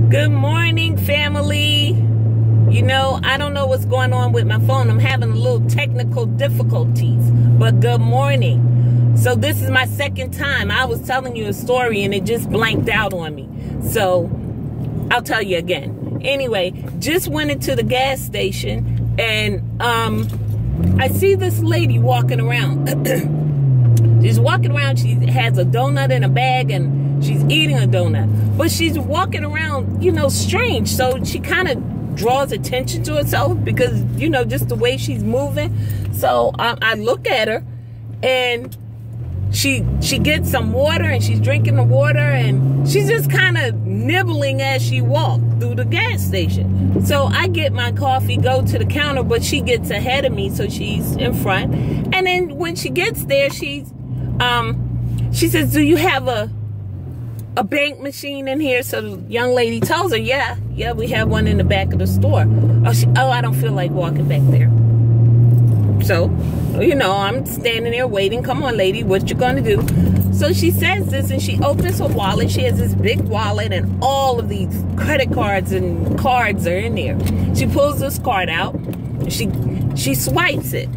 Good morning, family. You know, I don't know what's going on with my phone. I'm having a little technical difficulties, but good morning. So this is my second time. I was telling you a story and it just blanked out on me. So I'll tell you again. Anyway, just went into the gas station and I see this lady walking around. She's walking around. She has a donut in a bag and she's eating a donut. But she's walking around, you know, strange. So she kind of draws attention to herself because, you know, just the way she's moving. So I look at her and she gets some water and she's drinking the water and she's just kind of nibbling as she walks through the gas station. So I get my coffee, go to the counter, but she gets ahead of me, so she's in front. And then when she gets there, she says, "Do you have a bank machine in here?" So the young lady tells her, yeah, we have one in the back of the store. Oh, I don't feel like walking back there. So, you know, I'm standing there waiting. Come on, lady, what you gonna do? So she says this and she opens her wallet. She has this big wallet and all of these credit cards and cards are in there. She pulls this card out and she swipes it.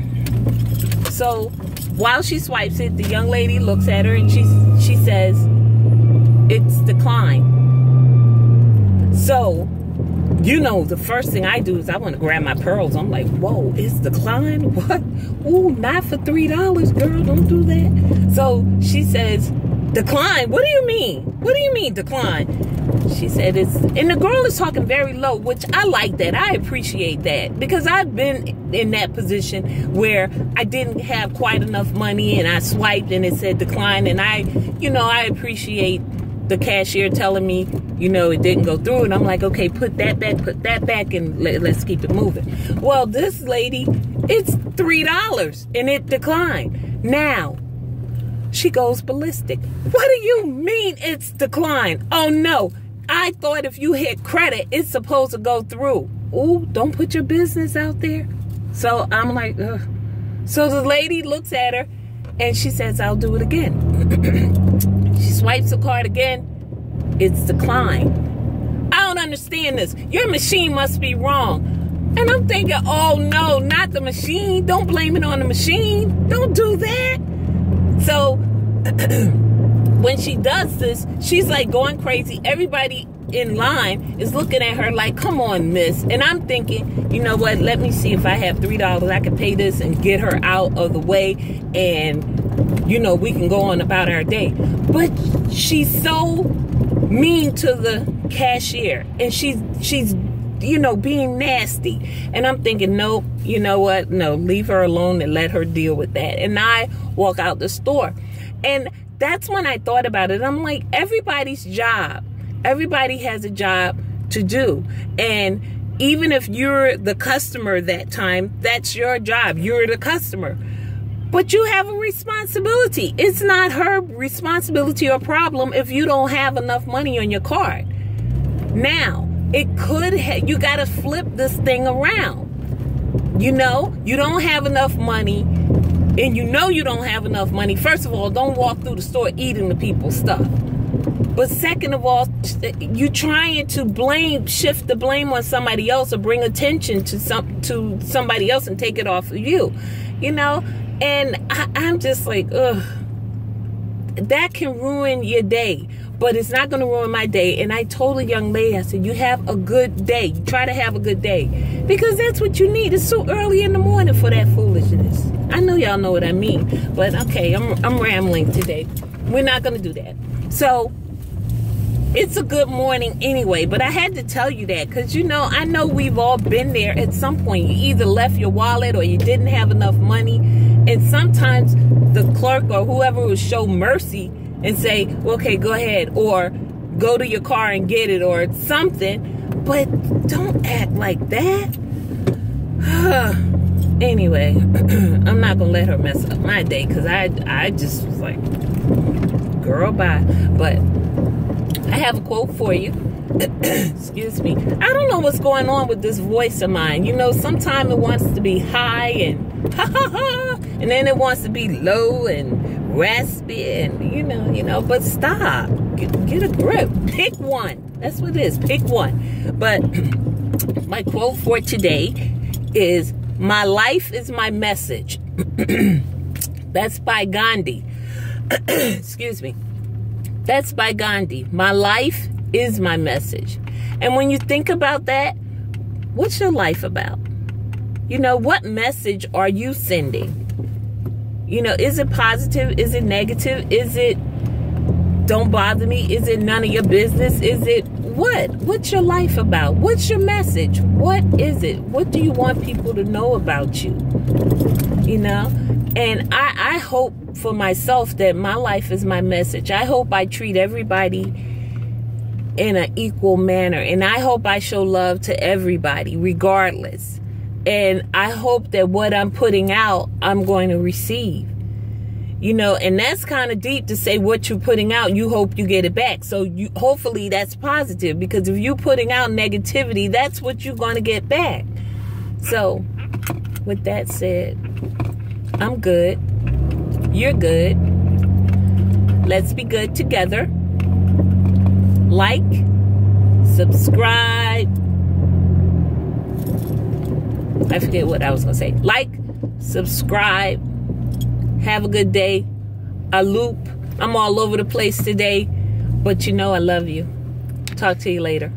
So while she swipes it, the young lady looks at her and she says, "It's declined." So, you know, the first thing I do is I want to grab my pearls. I'm like, whoa, it's declined? What? Ooh, not for $3, girl. Don't do that. So she says, "Decline? What do you mean? What do you mean decline?" She said it's, and the girl is talking very low, which I like that. I appreciate that because I've been in that position where I didn't have quite enough money and I swiped and it said decline. And I appreciate the cashier telling me, you know, it didn't go through. And I'm like, okay, put that back and let's keep it moving. Well, this lady, it's $3 and it declined. Now, she goes ballistic. What do you mean it's declined? Oh, no. I thought if you hit credit, it's supposed to go through. Ooh, don't put your business out there. So I'm like, ugh. So the lady looks at her and she says, "I'll do it again." She swipes the card again. It's declined. I don't understand this. Your machine must be wrong. And I'm thinking, oh no, not the machine. Don't blame it on the machine. Don't do that. So when she does this, she's like going crazy. Everybody in line is looking at her like, "Come on, miss." And I'm thinking, you know what? Let me see if I have $3. I can pay this and get her out of the way. And, you know, we can go on about our day. But she's so mean to the cashier. And she's you know, being nasty. And I'm thinking, nope, you know what? No, leave her alone and let her deal with that. And I walk out the store. And that's when I thought about it. I'm like, everybody's job. Everybody has a job to do. And even if you're the customer that time, that's your job. You're the customer. But you have a responsibility. It's not her responsibility or problem if you don't have enough money on your card. Now, it could you got to flip this thing around. You know, you don't have enough money, and you know you don't have enough money. First of all, don't walk through the store eating the people's stuff. But second of all, you trying to shift the blame on somebody else or bring attention to somebody else and take it off of you. You know, and I'm just like, ugh. That can ruin your day, but it's not going to ruin my day. And I told a young lady, I said, you have a good day. You try to have a good day because that's what you need. It's so early in the morning for that foolishness. I know y'all know what I mean, but okay, I'm rambling today. We're not going to do that. So it's a good morning anyway, but I had to tell you that because, you know, I know we've all been there at some point. You either left your wallet or you didn't have enough money. And sometimes the clerk or whoever will show mercy and say, okay, go ahead, or go to your car and get it or something. But don't act like that. Anyway, I'm not going to let her mess up my day because I just was like, girl, bye. But I have a quote for you. Excuse me. I don't know what's going on with this voice of mine. You know, sometimes it wants to be high and ha ha ha, and then it wants to be low and raspy and you know. But stop. Get a grip. Pick one. That's what it is. Pick one. But my quote for today is, my life is my message. That's by Gandhi. Excuse me. That's by Gandhi. My life is my message. And when you think about that, what's your life about? You know, what message are you sending? You know, is it positive? Is it negative? Is it don't bother me? Is it none of your business? Is it what? What's your life about? What's your message? What is it? What do you want people to know about you? You know? And I hope for myself that my life is my message. I hope I treat everybody in an equal manner. And I hope I show love to everybody, regardless. And I hope that what I'm putting out, I'm going to receive. You know, and that's kind of deep to say what you're putting out, you hope you get it back. So hopefully that's positive, because if you're putting out negativity, that's what you're going to get back. So with that said, I'm good. You're good. Let's be good together. Like, subscribe. I forget what I was going to say. Like, subscribe. Have a good day. I loop. I'm all over the place today. But you know I love you. Talk to you later.